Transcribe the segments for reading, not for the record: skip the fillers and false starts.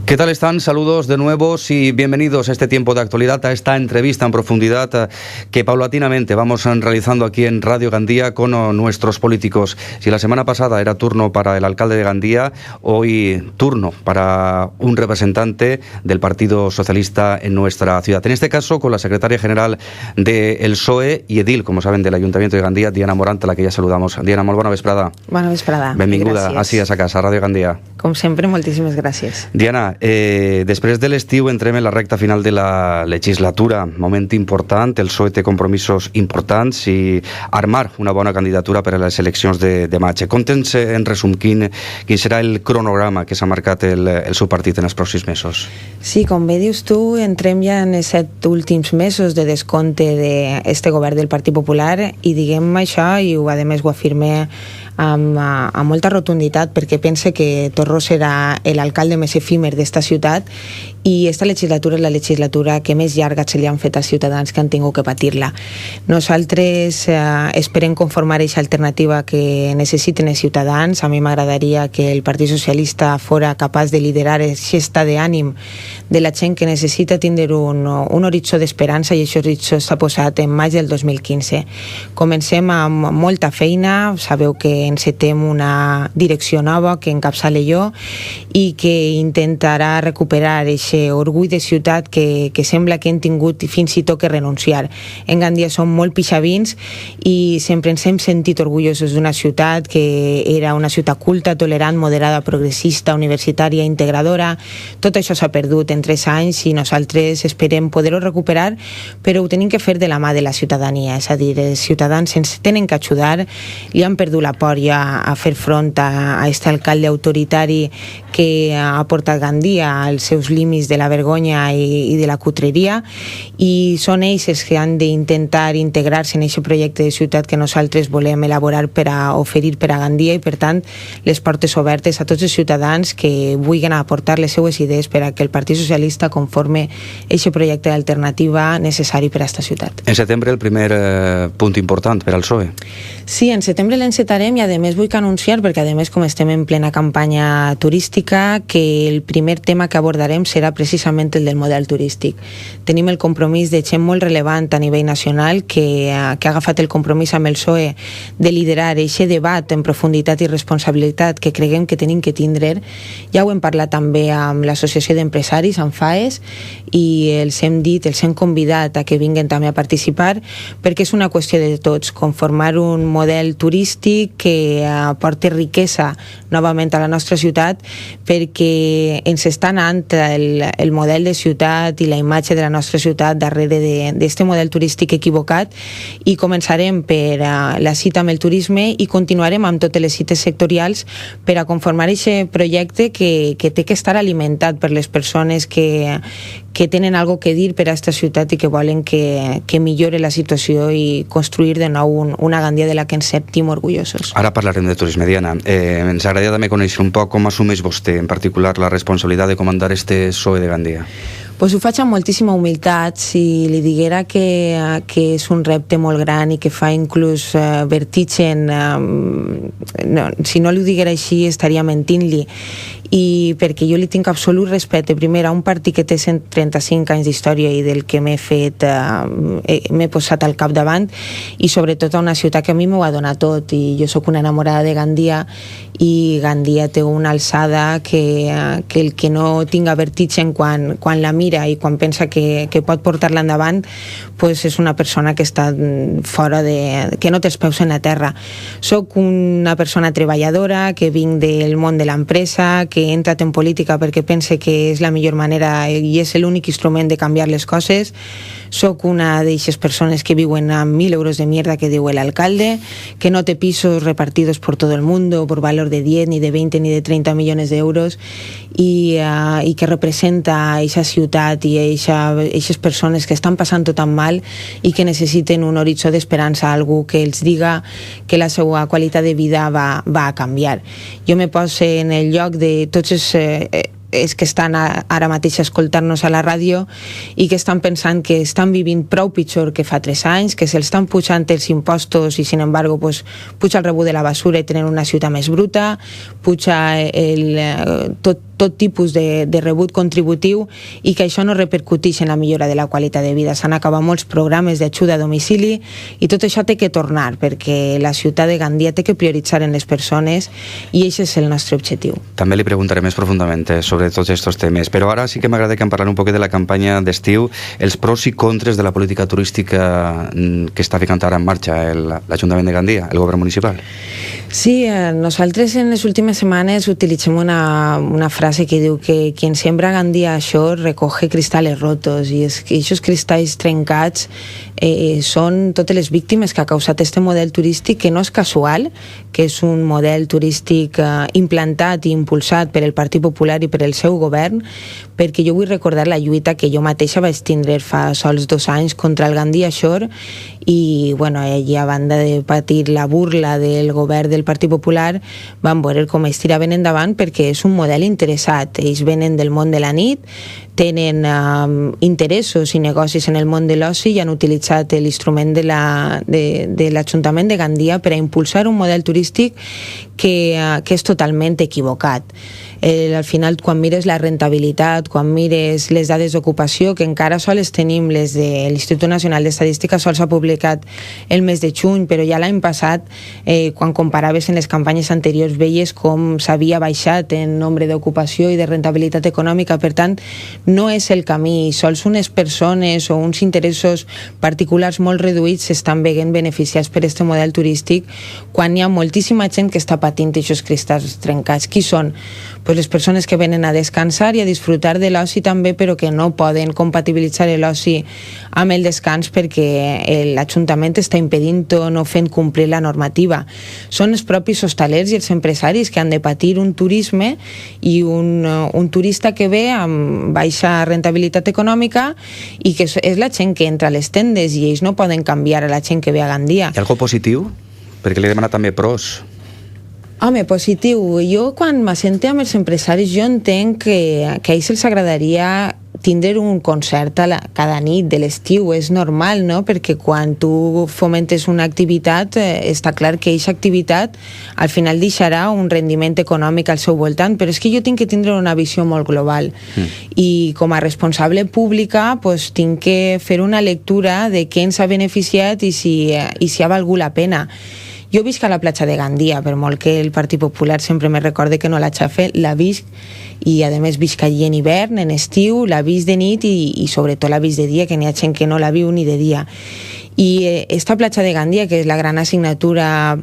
¿Qué tal están? Saludos de nuevo y bienvenidos a este tiempo de actualidad, a esta entrevista en profundidad que paulatinamente vamos realizando aquí en Radio Gandía con nuestros políticos. Si la semana pasada era turno para el alcalde de Gandía, hoy turno para un representante del Partido Socialista en nuestra ciudad. En este caso con la secretaria general del PSOE y edil, como saben, del Ayuntamiento de Gandía, Diana Morant, a la que ja saludamos. Diana, molt bona vesprada. Bona vesprada. Benvinguda, així a casa, a Radio Gandía. Com sempre, moltíssimes gràcies. Diana, després de l'estiu entrem en la recta final de la legislatura, moment important, el PSOE té compromisos importants i armar una bona candidatura per a les eleccions de maig. Conta'ns en resum quin serà el cronograma que s'ha marcat el seu partit en els pròxims mesos. Sí, com bé dius tu, entrem ja en els 7 últims mesos de descompte d'aquest govern del Partit Popular i diguem això, i a més ho afirmé amb molta rotunditat, perquè pense que Torró serà l'alcalde més efímer d'esta ciutat i esta legislatura és la legislatura que més llarga se li han fet als ciutadans que han tingut que patir-la. Nosaltres esperem conformar aquesta alternativa que necessiten els ciutadans. A mi m'agradaria que el Partit Socialista fora capaç de liderar aquest estat d'ànim de la gent que necessita tindre un horitzó d'esperança, i aquest horitzó s'ha posat en maig del 2015. Comencem amb molta feina, sabeu que encetem una direcció nova que encapçale jo i que intentarà recuperar aquest orgull de ciutat que sembla que hem tingut fins i tot que renunciar. En Gandia som molt pixavins i sempre ens hem sentit orgullosos d'una ciutat que era una ciutat culta, tolerant, moderada, progressista, universitària, integradora. Tot això s'ha perdut en 3 anys i nosaltres esperem poder-ho recuperar, però ho tenim que fer de la mà de la ciutadania, és a dir, els ciutadans ens tenen que ajudar, li han perdut la por ja a fer front a aquest alcalde autoritari que ha portat Gandia als seus límits de la vergonya i de la cutreria, i són ells els que han d'intentar integrar-se en aquest projecte de ciutat que nosaltres volem elaborar per a oferir per a Gandia, i per tant les portes obertes a tots els ciutadans que vulguin aportar les seues idees per a que el Partit Socialista conforme aquest projecte d'alternativa necessari per a esta ciutat. En setembre el primer punt important per al PSOE. Sí, en setembre l'encetarem i a més vull anunciar, perquè a més com estem en plena campanya turística, que el primer tema que abordarem serà precisament el del model turístic. Tenim el compromís de gent molt relevant a nivell nacional que ha agafat el compromís amb el PSOE de liderar aquest debat en profunditat i responsabilitat que creguem que tenim que tindre. Ja ho hem parlat també amb l'Associació d'Empresaris, amb FAES, i els hem dit, els hem convidat a que vinguen també a participar, perquè és una qüestió de tots, conformar un model turístic que aporti riquesa novament a la nostra ciutat, perquè ens està anant el model de ciutat i la imatge de la nostra ciutat darrere d'aquest model turístic equivocat, i començarem per la cita amb el turisme i continuarem amb totes les cites sectorials per a conformar aquest projecte que té que estar alimentat per les persones que tenen algo que dir per a aquesta ciutat i que volen que millore la situació i construir de nou una Gandia de la que ens sentim orgullosos. Ara parlarem de turisme, Diana. Ens agradaria també conèixer un poc com assumeix vostè, en particular, la responsabilitat de comandar este PSOE de Gandia. Pues ho faig amb moltíssima humilitat. Si li diguera que és un repte molt gran i que fa inclús vertigen, si no li ho diguera així estaria mentint-li, i perquè jo li tinc absolut respecte primer a un partit que té 135 anys d'història i del que m'he posat al capdavant, i sobretot a una ciutat que a mi m'ho ha donat tot, i jo sóc una enamorada de Gandia, i Gandia té una alçada que el que no tinga vertigen quan la mira i quan pensa que pot portar-la endavant, pues és una persona que està fora que no té els peus en la terra. Soc una persona treballadora, que vinc del món de l'empresa, que he entrat en política perquè pense que és la millor manera i és l'únic instrument de canviar les coses. Soc una d'aquestes persones que viuen amb 1.000 euros de mierda que diu l'alcalde, que no té pisos repartidos por todo el mundo por valor de 10, ni de 20, ni de 30 millones de euros, i que representa aquesta ciutat i aquestes persones que estan passant-ho tan mal i que necessiten un horitzó d'esperança, algú que els diga que la seva qualitat de vida va a canviar. Jo me poso en el lloc de tots els que estan ara mateix escoltant-nos a la ràdio i que estan pensant que estan vivint prou pitjor que fa 3 anys, que se'ls estan pujant els impostos i, sin embargo, pues, puja el rebut de la basura i tenen una ciutat més bruta, puja tot tipus de rebut contributiu i que això no repercuteix en la millora de la qualitat de vida. S'han acabat molts programes d'ajuda a domicili i tot això té que tornar perquè la ciutat de Gandia té que prioritzar en les persones i aquest és el nostre objectiu. També li preguntaré més profundament sobre tots aquests temes, però ara sí que m'agrada que em parli un poc de la campanya d'estiu, els pros i contres de la política turística que està ficant ara en marxa l'Ajuntament de Gandia, el govern municipal. Sí, nosaltres en les últimes setmanes utilitzem una frase que diu que quien siembra a Gandia això recoge cristales rotos i aquests cristalls trencats són totes les víctimes que ha causat este model turístic que no és casual, que és un model turístic implantat i impulsat per el Partit Popular i per el seu govern, perquè jo vull recordar la lluita que jo mateixa vaig tindre fa sols 2 anys contra el Gandia Shore i, bueno, allí a banda de patir la burla del govern del Partit Popular van veure com es tiraven endavant perquè és un model interessat. Ells venen del món de la nit, tenen interessos i negocis en el món de l'oci i han utilitzat l'instrument de l'Ajuntament de Gandia per a impulsar un model turístic que és totalment equivocat. Al final, quan mires la rentabilitat, quan mires les dades d'ocupació, que encara sols tenim les de l'Institut Nacional d'Estadística, sols s'ha publicat el mes de juny, però ja l'any passat, quan comparaves en les campanyes anteriors, veies com s'havia baixat en nombre d'ocupació i de rentabilitat econòmica. Per tant, no és el camí. Sols unes persones o uns interessos particulars molt reduïts s'estan veient beneficiats per aquest model turístic quan hi ha moltíssima gent que està patint aquests cristalls trencats. Qui són? Pues les persones que venen a descansar i a disfrutar de l'oci també, però que no poden compatibilitzar l'oci amb el descans perquè l'Ajuntament està impedint o no fent complir la normativa. Són els propis hostalers i els empresaris que han de patir un turisme i un turista que ve amb baixa rentabilitat econòmica i que és la gent que entra a les tendes i ells no poden canviar a la gent que ve a Gandia. Hi ha algo positiu? Perquè li demana també pros. Home, positiu. Jo quan m'assente amb els empresaris jo entenc que a ells els agradaria tindre un concert cada nit de l'estiu, és normal, no? Perquè quan tu fomentes una activitat està clar que aquesta activitat al final deixarà un rendiment econòmic al seu voltant, però és que jo tinc que tindre una visió molt global i com a responsable pública pues, tinc que fer una lectura de què ens ha beneficiat i si ha valgut la pena. Jo visc a la platja de Gandia, per molt que el Partit Popular sempre me recorde que no l'haig fet, la visc i a més visc allí en hivern, en estiu, la visc de nit i sobretot la visc de dia, que n'hi ha gent que no la viu ni de dia. I esta platja de Gandia, que és la gran assignatura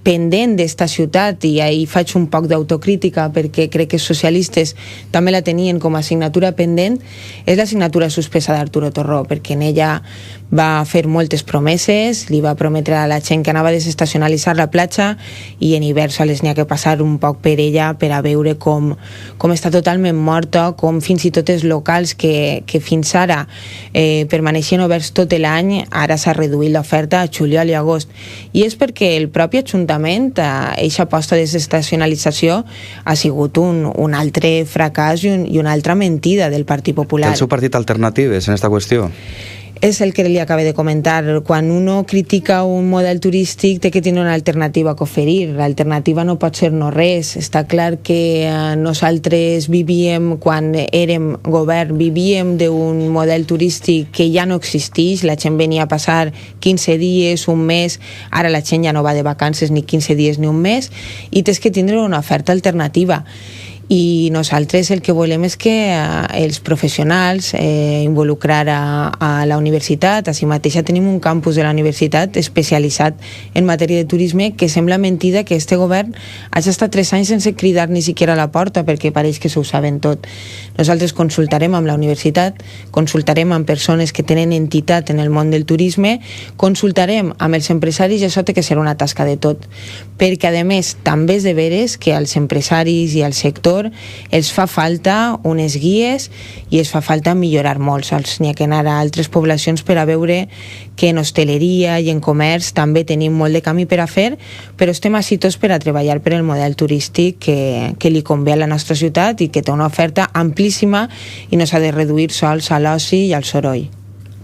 pendent d'esta ciutat, i ahí faig un poc d'autocrítica perquè crec que els socialistes també la tenien com a assignatura pendent, és l'assignatura suspesa d'Arturo Torró, perquè en ella va fer moltes promeses, li va prometre a la gent que anava a desestacionalitzar la platja i en hivern sols n'hi ha que passar un poc per ella per a veure com està totalment morta, com fins i tot els locals que fins ara permaneixien oberts tot l'any, ara s'ha reduït l'oferta a juliol i agost. I és perquè el propi Ajuntament, aquesta aposta de desestacionalització ha sigut un altre fracàs i una altra mentida del Partit Popular. Té el seu partit alternatives en aquesta qüestió? És el que li acabé de comentar. Quan uno critica un model turístic té que tenir una alternativa que oferir. L'alternativa no pot ser no res. Està clar que nosaltres vivíem, quan érem govern, vivíem d'un model turístic que ja no existeix. La gent venia a passar 15 dies, un mes, ara la gent ja no va de vacances ni 15 dies ni un mes, i tens que tindre una oferta alternativa. I nosaltres el que volem és que els professionals involucrar a la universitat, així mateixa tenim un campus de la universitat especialitzat en matèria de turisme, que sembla mentida que este govern hagi estat 3 anys sense cridar ni siquiera a la porta, perquè pareix que s'ho saben tot. Nosaltres consultarem amb la universitat, consultarem amb persones que tenen entitat en el món del turisme, consultarem amb els empresaris, i això té que ser una tasca de tot, perquè a més també és de veres que als empresaris i al sector els fa falta unes guies i els fa falta millorar molt. Sols n'hi ha que anar a altres poblacions per a veure que en hostaleria i en comerç també tenim molt de camí per a fer, però estem així tots per a treballar per el model turístic que li convé a la nostra ciutat i que té una oferta amplíssima i no s'ha de reduir sols a l'oci i al soroll.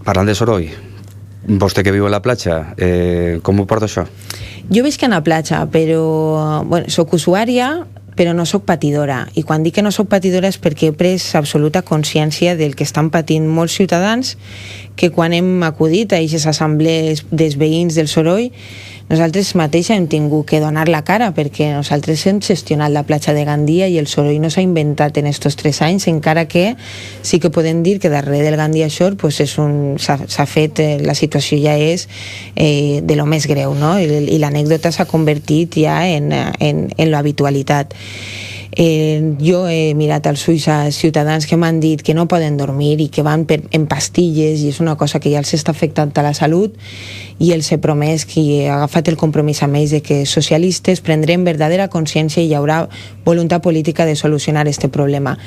Parlant de soroll, vostè que viu a la platja, com ho porta això? Jo visc a la platja, però soc usuària, però no sóc patidora. I quan dic que no sóc patidora és perquè he pres absoluta consciència del que estan patint molts ciutadans, que quan hem acudit a aquestes assemblees dels veïns del Soroll, nosaltres mateixos hem tingut que donar la cara, perquè nosaltres hem gestionat la platja de Gandia i el Soroll no s'ha inventat en estos 3 anys, encara que sí que podem dir que darrere del Gandia Shore pues s'ha fet, la situació ja és de lo més greu, no? I l'anècdota s'ha convertit ja en l'habitualitat. Jo he mirat als ulls a ciutadans que m'han dit que no poden dormir i que van en pastilles, i és una cosa que ja els està afectant a la salut, i els he promès que he agafat el compromís amb ells de que socialistes prendrem verdadera consciència i hi haurà voluntat política de solucionar aquest problema.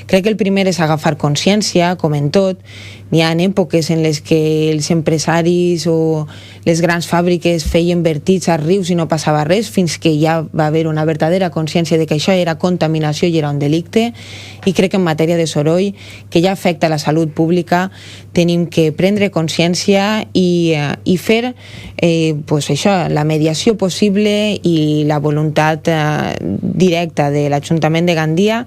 Crec que el primer és agafar consciència, com en tot. N'hi ha èpoques en les que els empresaris o les grans fàbriques feien vertits als rius i no passava res, fins que ja va haver una verdadera consciència de que això era contaminació i era un delicte. I crec que en matèria de soroll, que ja afecta la salut pública, tenim que prendre consciència i fer pues això, la mediació possible i la voluntat directa de l'Ajuntament de Gandia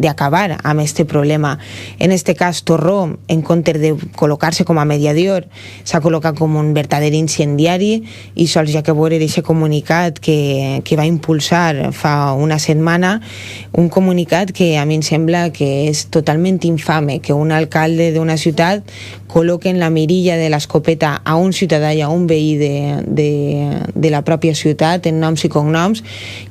d'acabar amb aquest problema. En aquest cas, Torró, en comptes de col·locar-se com a mediador, s'ha col·locat com un verdader incendiari, i sols ja que veure aquest comunicat que va impulsar fa una setmana, un comunicat que a mi em sembla que és totalment infame, que un alcalde d'una ciutat col·loquen la mirilla de l'escopeta a un ciutadà i a un veí de la pròpia ciutat en noms i cognoms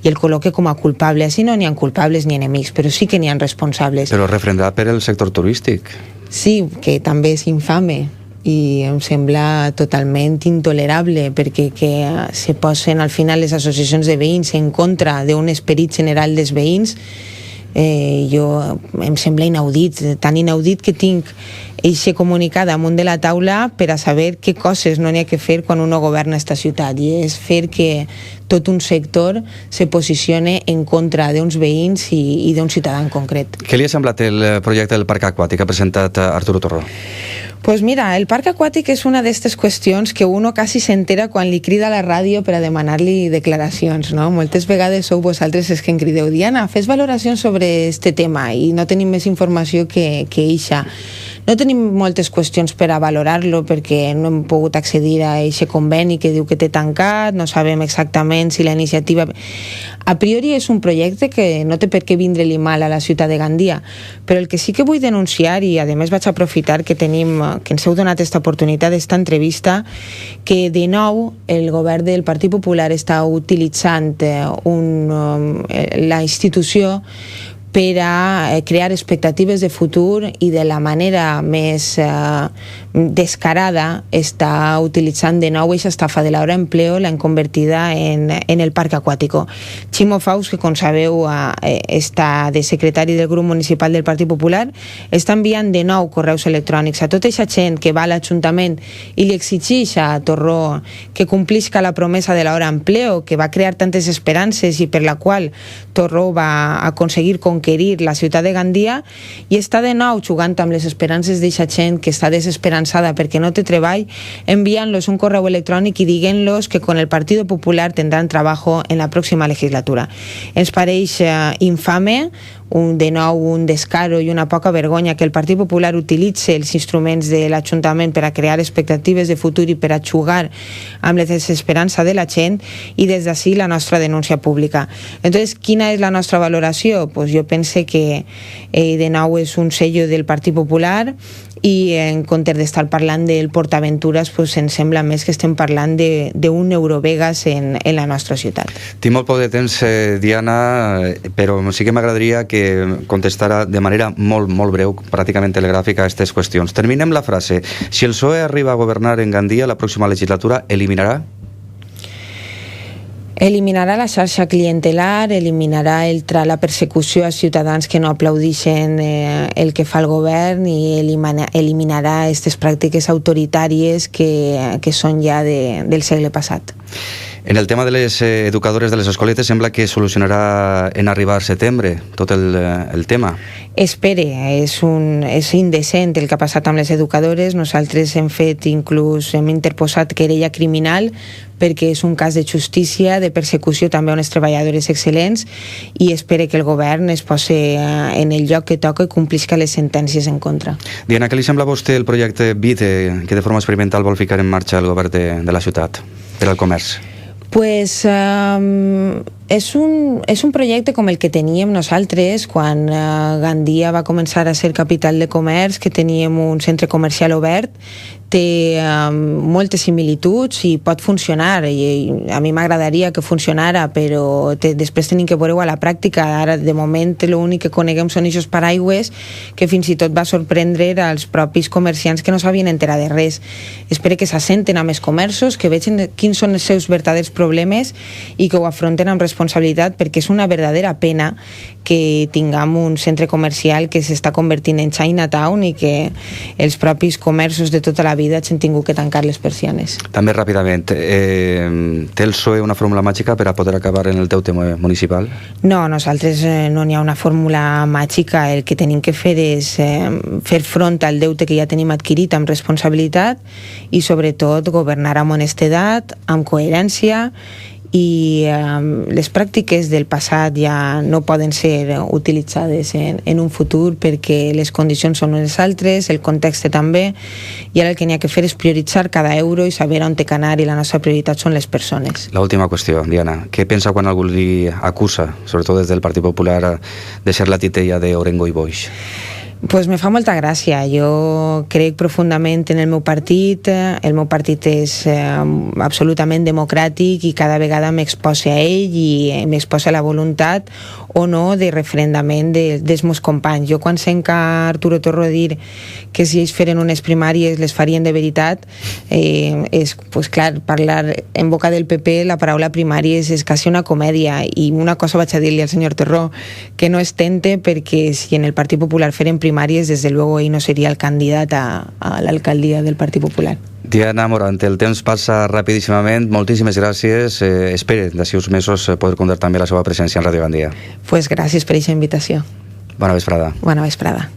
i el col·loque com a culpable. Així no n'hi ha culpables ni enemics, però sí que n'hi ha responsables. Però refrendat per el sector turístic. Sí, que també és infame i em sembla totalment intolerable, perquè que se posen al final les associacions de veïns en contra d'un esperit general dels veïns, em sembla inaudit, tan inaudit que tinc eixe comunicat damunt de la taula per a saber què coses no n'hi ha que fer quan un governa esta ciutat, i és fer que tot un sector se posicione en contra d'uns veïns i d'un ciutadà en concret. Què li ha semblat el projecte del Parc Aquàtic que ha presentat Arturo Torró? Pues mira, el parc aquàtic és una d'aquestes qüestions que uno quasi s'entera quan li crida a la ràdio per a demanar-li declaracions, no? Moltes vegades sou vosaltres els que em crideu: Diana, fes valoracions sobre este tema, i no tenim més informació que eixa. No tenim moltes qüestions per a valorar-lo perquè no hem pogut accedir a aquest conveni que diu que té tancat, no sabem exactament si la iniciativa... A priori és un projecte que no té per què vindre-li mal a la ciutat de Gandia, però el que sí que vull denunciar, i a més vaig aprofitar que ens heu donat aquesta oportunitat d'esta entrevista, que de nou el govern del Partit Popular està utilitzant la institució per a crear expectatives de futur i de la manera més descarada està utilitzant de nou aquesta estafa de l'hora empleo, l'han convertida en el parc aquàtico. Ximo Faus, que com sabeu està de secretari del grup municipal del Partit Popular, està enviant de nou correus electrònics a tota aquesta gent que va a l'Ajuntament i li exigeix a Torró que complisca la promesa de l'hora empleo, que va crear tantes esperances i per la qual Torró va aconseguir conquerir la ciutat de Gandia, i està de nou jugant amb les esperances d'aquesta gent que està desesperançada perquè no té treball, enviant-los un correu electrònic i dient-los que con el Partido Popular tendrán trabajo en la próxima legislatura. Ens pareix infame, de nou un descaro i una poca vergonya que el Partit Popular utilitzi els instruments de l'Ajuntament per a crear expectatives de futur i per a jugar amb la desesperança de la gent, i des d'ací la nostra denúncia pública. Entonces, quina és la nostra valoració? Pues jo pense que de nou és un sello del Partit Popular, i en comptes d'estar parlant del PortAventuras, pues ens sembla més que estem parlant d'un Eurovegas en la nostra ciutat. Tinc molt poc de temps, Diana, però sí que m'agradaria que contestara de manera molt breu, pràcticament telegràfica, a aquestes qüestions. Terminem la frase. Si el PSOE arriba a governar en Gandia la pròxima legislatura, eliminarà? Eliminarà la xarxa clientelar, eliminarà la persecució a ciutadans que no aplaudixen el que fa el govern, i eliminarà aquestes pràctiques autoritàries que són ja del segle passat. En el tema de les educadores de les escoletes sembla que solucionarà en arribar setembre tot el tema. Espere, és indecent el que ha passat amb les educadores. Nosaltres hem interposat querella criminal perquè és un cas de justícia, de persecució també a unes treballadores excel·lents, i espere que el govern es posi en el lloc que toca i complisca les sentències en contra. Diana, què li sembla a vostè el projecte VITE que de forma experimental vol ficar en marxa el govern de la ciutat per al comerç? Pues és un projecte com el que teníem nosaltres quan Gandia va començar a ser capital de comerç, que teníem un centre comercial obert. Té moltes similituds i pot funcionar, i a mi m'agradaria que funcionara, però després tenim que veure-ho a la pràctica. Ara, de moment, l'únic que coneguem són aquests paraigües, que fins i tot va sorprendre als propis comerciants que no s'havien enterat de res. Espero que s'assenten amb els comerços, que vegin quins són els seus verdaders problemes i que ho afronten amb responsabilitat, perquè és una verdadera pena que tinguem un centre comercial que s'està convertint en Chinatown i que els propis comerços de tota la vida s'han tingut que tancar les persianes. També ràpidament, té el PSOE una fórmula màgica per a poder acabar en el deute municipal? No, nosaltres no n'hi ha una fórmula màgica. El que tenim que fer és fer front al deute que ja tenim adquirit amb responsabilitat i sobretot governar amb honestedat, amb coherència, i les pràctiques del passat ja no poden ser utilitzades en un futur, perquè les condicions són unes altres, el context també, i ara el que n'hi ha que fer és prioritzar cada euro i saber on té que anar, i la nostra prioritat són les persones. L'última qüestió, Diana, què pensa quan algú li acusa, sobretot des del Partit Popular, de ser la titella d'Orengo i Boix? Pues me fa molta gràcia. Jo crec profundament en el meu partit. El meu partit és absolutament democràtic i cada vegada m'exposa a ell i m'exposa a la voluntat o no de referendament dels meus companys. Jo quan sent Arturo Torro dir que si ells feren unes primàries les farien de veritat, és, pues clar, parlar en boca del PP, la paraula primàries és quasi una comèdia, i una cosa vaig a dir-li al senyor Torró, que no es tente, perquè si en el Partit Popular feren primàries, desde luego ell no seria el candidat a l'alcaldia del Partit Popular. Diana Morante, el temps passa rapidíssimament. Moltíssimes gràcies. Espero d'ací uns mesos poder comptar també la seva presència en Ràdio Gandia. Pues gràcies per aquesta invitació. Bona vesprada. Bona vesprada.